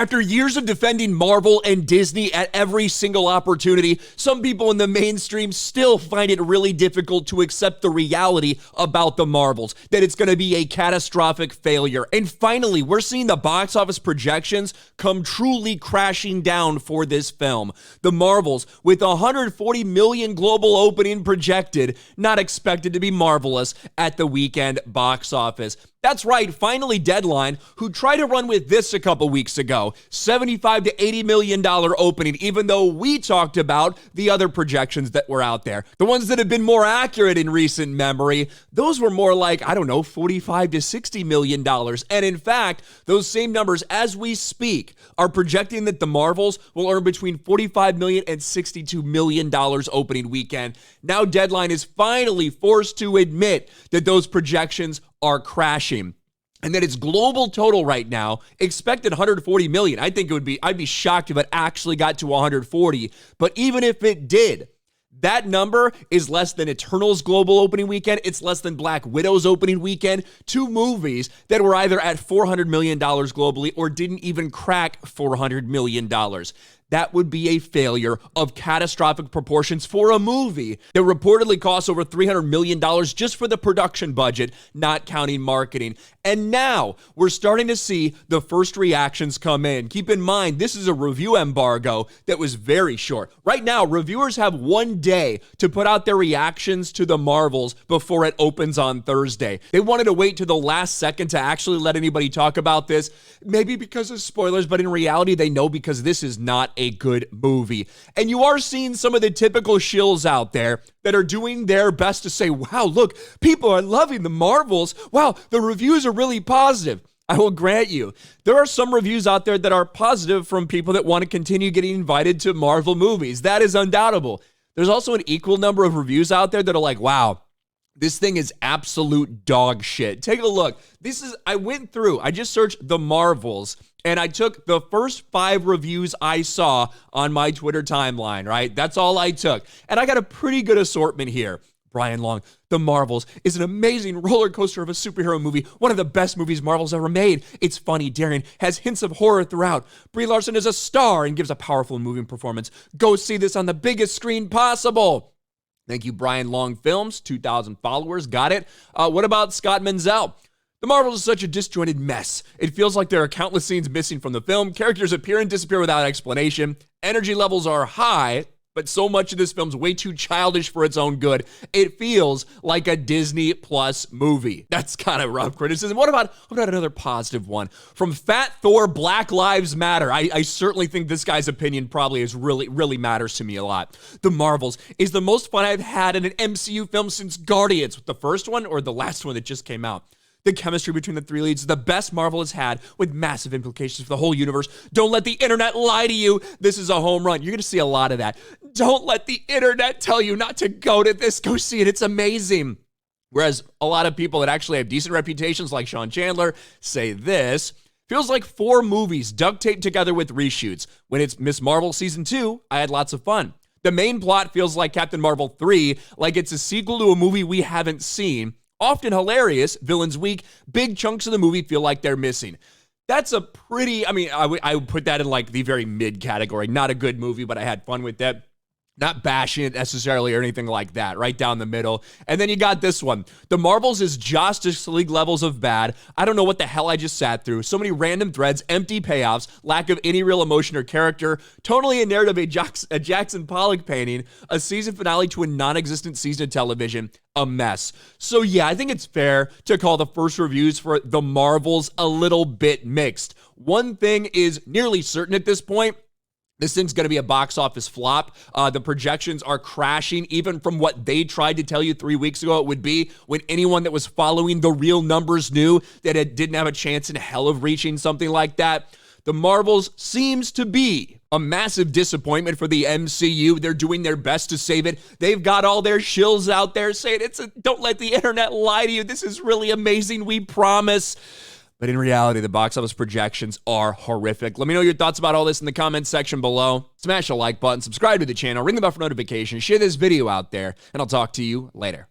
After years of defending Marvel and Disney at every single opportunity, some people in the mainstream still find it really difficult to accept the reality about the Marvels, that it's going to be a catastrophic failure. And finally, we're seeing the box office projections come truly crashing down for this film. The Marvels, with 140 million global opening projected, not expected to be marvelous at the weekend box office. That's right, finally Deadline, who tried to run with this a couple weeks ago, $75 to $80 million opening, even though we talked about the other projections that were out there. The ones that have been more accurate in recent memory, those were more like, I don't know, $45 to $60 million. And in fact, those same numbers, as we speak, are projecting that the Marvels will earn between $45 million and $62 million opening weekend. Now Deadline is finally forced to admit that those projections are crashing, and that its global total right now expected 140 million. I think I'd be shocked if it actually got to 140, but even if it did, that number is less than Eternals global opening weekend. It's less than Black Widow's opening weekend. Two movies that were either at $400 million globally or didn't even crack $400 million. That would be a failure of catastrophic proportions for a movie that reportedly costs over $300 million just for the production budget, not counting marketing. And now we're starting to see the first reactions come in. Keep in mind, this is a review embargo that was very short. Right now, reviewers have 1 day to put out their reactions to the Marvels before it opens on Thursday. They wanted to wait to the last second to actually let anybody talk about this, maybe because of spoilers, but in reality, they know because this is not a good movie. And you are seeing some of the typical shills out there that are doing their best to say, wow, look, people are loving the Marvels. Wow, the reviews are really positive. I will grant you, there are some reviews out there that are positive from people that want to continue getting invited to Marvel movies. That is undoubtable. There's also an equal number of reviews out there that are like, wow, this thing is absolute dog shit. Take a look. I just searched the Marvels, and I took the first 5 reviews I saw on my Twitter timeline, right? That's all I took. And I got a pretty good assortment here. Brian Long, The Marvels is an amazing roller coaster of a superhero movie, one of the best movies Marvel's ever made. It's funny, daring, has hints of horror throughout. Brie Larson is a star and gives a powerful and moving performance. Go see this on the biggest screen possible. Thank you, Brian Long Films, 2,000 followers, got it. What about Scott Menzel? The Marvels is such a disjointed mess. It feels like there are countless scenes missing from the film. Characters appear and disappear without explanation. Energy levels are high, but so much of this film's way too childish for its own good. It feels like a Disney Plus movie. That's kind of rough criticism. What about another positive one? From Fat Thor, Black Lives Matter. I certainly think this guy's opinion probably really matters to me a lot. The Marvels is the most fun I've had in an MCU film since Guardians. The first one or the last one that just came out? The chemistry between the 3 leads is the best Marvel has had, with massive implications for the whole universe. Don't let the internet lie to you. This is a home run. You're going to see a lot of that. Don't let the internet tell you not to go to this. Go see it. It's amazing. Whereas a lot of people that actually have decent reputations, like Sean Chandler, say this. Feels like 4 movies duct taped together with reshoots. When it's Miss Marvel Season 2, I had lots of fun. The main plot feels like Captain Marvel 3, like it's a sequel to a movie we haven't seen. Often hilarious, villains weak, big chunks of the movie feel like they're missing. That's a pretty, I would put that in like the very mid category. Not a good movie, but I had fun with that. Not bashing it necessarily or anything like that, right down the middle. And then you got this one. The Marvels is Justice League levels of bad. I don't know what the hell I just sat through. So many random threads, empty payoffs, lack of any real emotion or character, totally a narrative, a Jackson Pollock painting, a season finale to a non-existent season of television, a mess. So yeah, I think it's fair to call the first reviews for The Marvels a little bit mixed. One thing is nearly certain at this point. This thing's going to be a box office flop. The projections are crashing even from what they tried to tell you 3 weeks ago it would be, when anyone that was following the real numbers knew that it didn't have a chance in hell of reaching something like that. The Marvels seems to be a massive disappointment for the MCU. They're doing their best to save it. They've got all their shills out there saying, don't let the internet lie to you. This is really amazing. We promise. But in reality, the box office projections are horrific. Let me know your thoughts about all this in the comments section below. Smash the like button, subscribe to the channel, ring the bell for notifications, share this video out there, and I'll talk to you later.